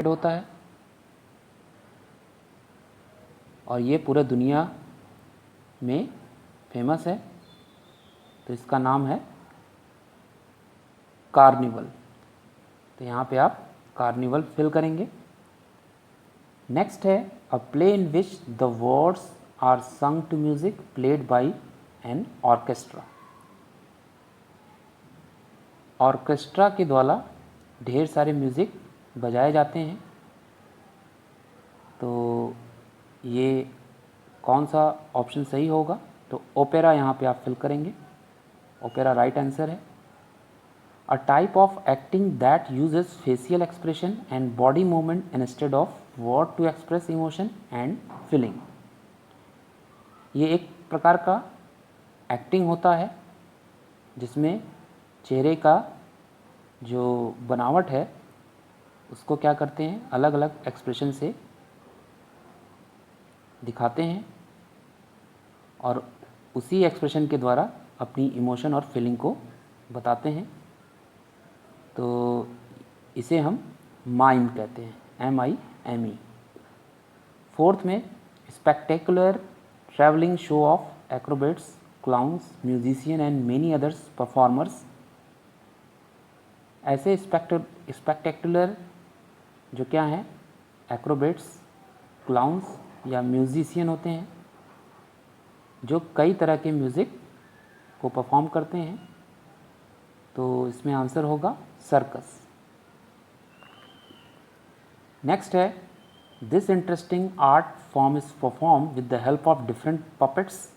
होता है और ये पूरे दुनिया में फेमस है, तो इसका नाम है कार्निवल। तो यहाँ पे आप कार्निवल फिल करेंगे। नेक्स्ट है a play in which the words are sung to music played by an orchestra. Orchestra के द्वारा ढेर सारे म्यूज़िक बजाए जाते हैं, तो ये कौन सा ऑप्शन सही होगा? तो ओपेरा यहाँ पे आप फिल करेंगे। ओपेरा राइट आंसर है। A type of acting that uses facial expression and body movement instead of word to express emotion and feeling. ये एक प्रकार का एक्टिंग होता है जिसमें चेहरे का जो बनावट है उसको क्या करते हैं, अलग अलग एक्सप्रेशन से दिखाते हैं और उसी एक्सप्रेशन के द्वारा अपनी इमोशन और फीलिंग को बताते हैं। तो इसे हम माइम कहते हैं, MIME। फोर्थ में spectacular travelling show of acrobats, clowns, musician and many others performers. ऐसे स्पेक्टेकुलर जो क्या हैं, एक्रोबेट्स, क्लाउन्स या म्यूजिशियन होते हैं जो कई तरह के म्यूज़िक को परफॉर्म करते हैं, तो इसमें आंसर होगा सर्कस। नेक्स्ट है this interesting art form is perform with the help of different puppets.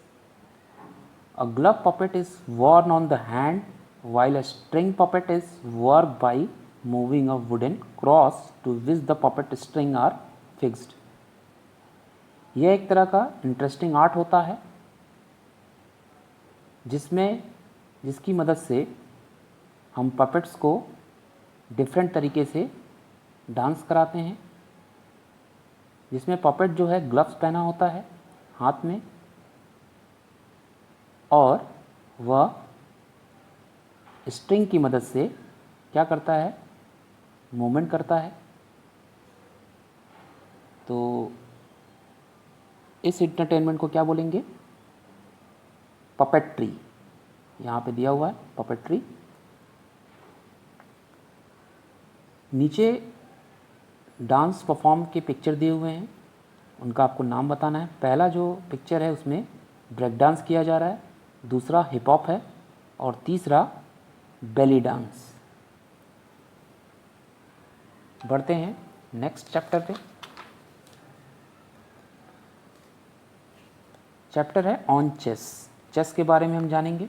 A glove puppet is worn on the hand while a string puppet is worked by moving a wooden cross to which the puppet string are fixed। यह एक तरह का interesting art होता है जिसकी मदद से हम पपेट्स को डिफरेंट तरीके से डांस कराते हैं, जिसमें पपेट जो है ग्लव्स पहना होता है हाथ में और वह स्ट्रिंग की मदद से क्या करता है, मूवमेंट करता है। तो इस एंटरटेनमेंट को क्या बोलेंगे? पपेट्री। यहाँ पे दिया हुआ है पपेट्री। नीचे डांस परफॉर्म के पिक्चर दिए हुए हैं, उनका आपको नाम बताना है। पहला जो पिक्चर है उसमें ब्रेक डांस किया जा रहा है, दूसरा हिप हॉप है और तीसरा बेली डांस। बढ़ते हैं नेक्स्ट चैप्टर पे। चैप्टर है ऑन चेस। चेस के बारे में हम जानेंगे।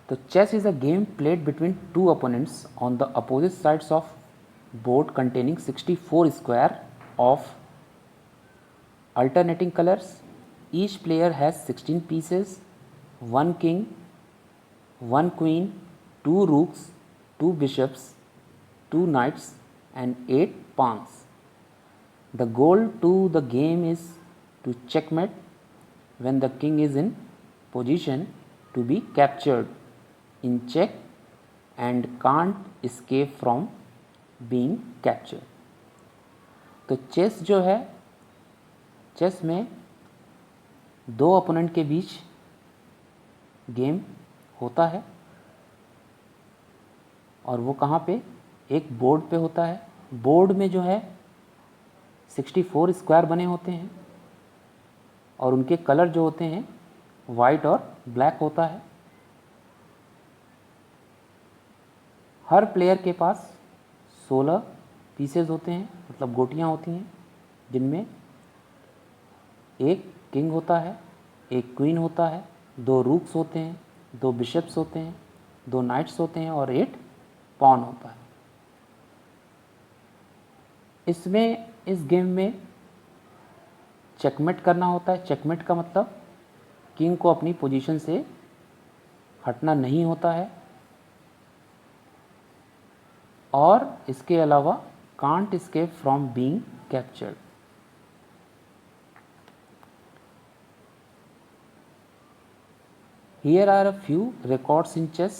तो chess is a game played between two opponents on the opposite sides of board containing 64 square of alternating colors. Each player has 16 pieces, 1 king, 1 queen, 2 rooks, 2 bishops, 2 knights and 8 pawns. The goal to the game is to checkmate when the king is in position to be captured in check and can't escape from being captured. तो chess जो है, chess में दो opponent के बीच game होता है और वो कहाँ पे? एक बोर्ड पे होता है। बोर्ड में जो है 64 स्क्वायर बने होते हैं और उनके कलर जो होते हैं वाइट और ब्लैक होता है। हर प्लेयर के पास 16 पीसेज होते हैं, मतलब गोटियाँ होती हैं, जिनमें एक किंग होता है, एक क्वीन होता है, 2 रूक्स होते हैं, 2 बिशप्स होते हैं, 2 नाइट्स होते हैं और 8 पॉन होता है। इसमें इस गेम में चेकमेट करना होता है। चेकमेट का मतलब किंग को अपनी पोजीशन से हटना नहीं होता है और इसके अलावा can't escape from being captured. Here are a few records in chess.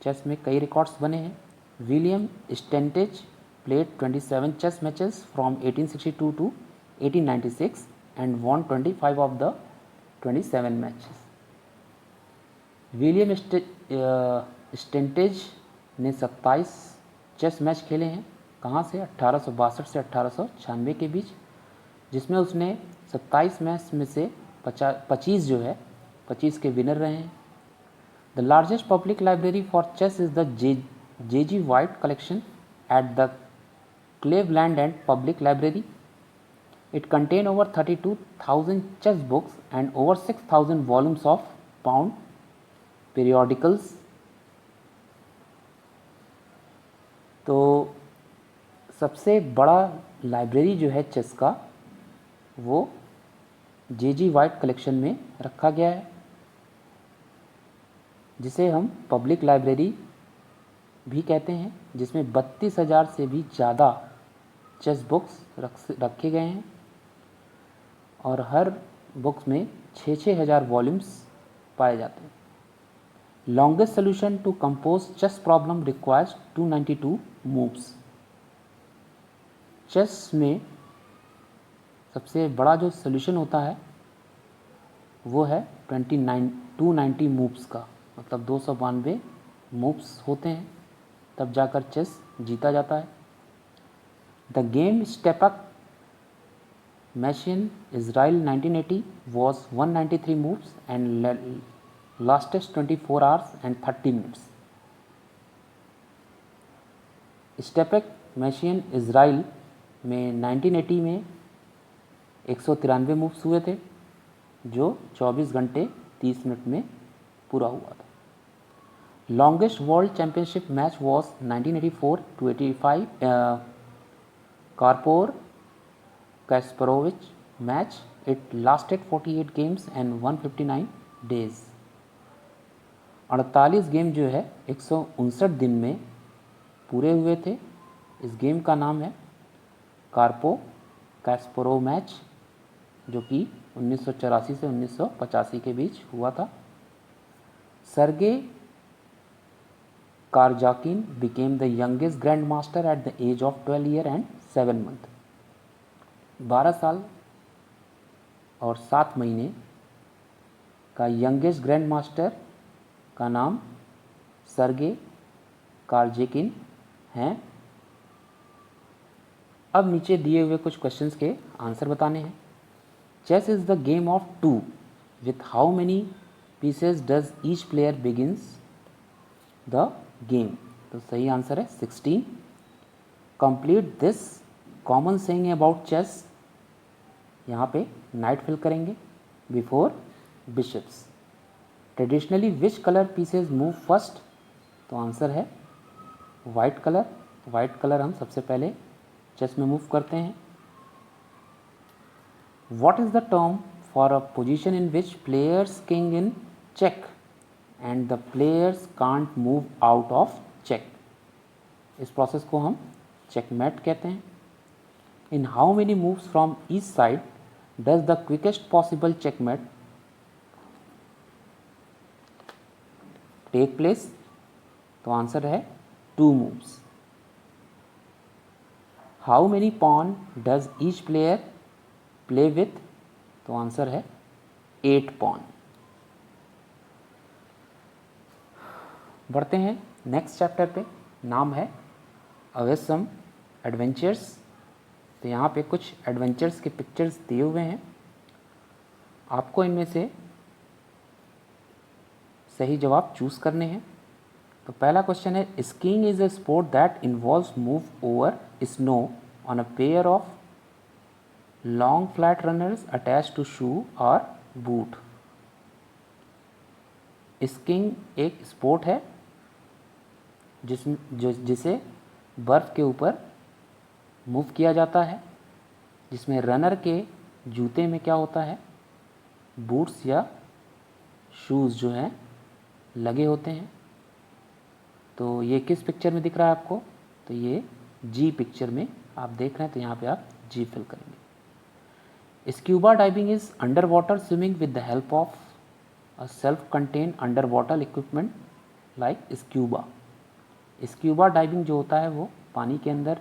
Chess में कई रिकॉर्ड्स बने हैं। विलियम स्टेंटेज played 27 chess matches from 1862 to 1896 and won 25 of the 27 matches. William स्टेंटेज ने 27 चेस मैच खेले हैं, कहाँ से? 1862 से 1896 के बीच, जिसमें उसने 27 मैच में से 25 जो है 25 के विनर रहे हैं। The largest public library for chess is the J.G. White collection at the Cleveland and Public Library. It contains over 32,000 chess books and over 6,000 volumes of bound periodicals. तो सबसे बड़ा लाइब्रेरी जो है चेस का वो J.G. White collection में रखा गया है, जिसे हम पब्लिक लाइब्रेरी भी कहते हैं, जिसमें 32,000 से भी ज़्यादा चेस बुक्स रखे गए हैं और हर बुक्स में 6,000 वॉल्यूम्स पाए जाते हैं। Longest solution to compose chess problem requires 292 moves. Chess में सबसे बड़ा जो सोल्यूशन होता है वो है 290 मूव्स का, मतलब 292 मूव्स होते हैं, तब जाकर चेस जीता जाता है। The game Stepak Mashian Israel 1980 was 193 moves and lasted 24 hours and 30 minutes. स्टेपक Mashian Israel में 1980 में 193 मूव्स हुए थे, जो 24 घंटे 30 मिनट में पूरा हुआ था। Longest world championship match was 1984 to 85 Karpov Kasparov match. It lasted 48 games and 159 days. 48 game जो है 159 दिन में पूरे हुए थे। इस गेम का नाम है कार्पो कैस्परोव मैच, जो कि 1984 से 1985 के बीच हुआ था। सर्गे Karjakin became the youngest grandmaster at the age of 12 years and 7 months. 12 साल और 7 महीने का यंगेस्ट ग्रैंड मास्टर का नाम सर्गे कारजेकिन हैं। अब नीचे दिए हुए कुछ क्वेश्चंस के आंसर बताने हैं। Chess is the game of 2 with how many pieces does each player begins the game? तो सही आंसर है 16। Complete this common saying about chess, यहाँ पे नाइट फिल करेंगे। Before bishops, traditionally which colour pieces move first? तो answer है white colour. White colour हम सबसे पहले चेस में मूव करते हैं। What is the term for a position in which players king in check and the players can't move out of check? इस process को हम checkmate कहते हैं। In how many moves from each side does the quickest possible checkmate take place? तो answer है 2 moves. How many pawn does each player play with? तो answer है 8 pawn. बढ़ते हैं नेक्स्ट चैप्टर पे, नाम है अवेसम एडवेंचर्स। तो यहाँ पे कुछ एडवेंचर्स के पिक्चर्स दिए हुए हैं, आपको इनमें से सही जवाब चूज़ करने हैं। तो पहला क्वेश्चन है, skiing is a sport that involves move over snow on a pair of long flat runners attach to shoe और बूट। स्कीइंग एक स्पोर्ट है जिसे बर्फ़ के ऊपर मूव किया जाता है, जिसमें रनर के जूते में क्या होता है, बूट्स या शूज़ जो हैं लगे होते हैं। तो ये किस पिक्चर में दिख रहा है आपको? तो ये जी पिक्चर में आप देख रहे हैं, तो यहाँ पे आप जी फिल करेंगे। Scuba diving is under water swimming with the help of a self contained under water equipment like scuba. Scuba diving जो होता है वो पानी के अंदर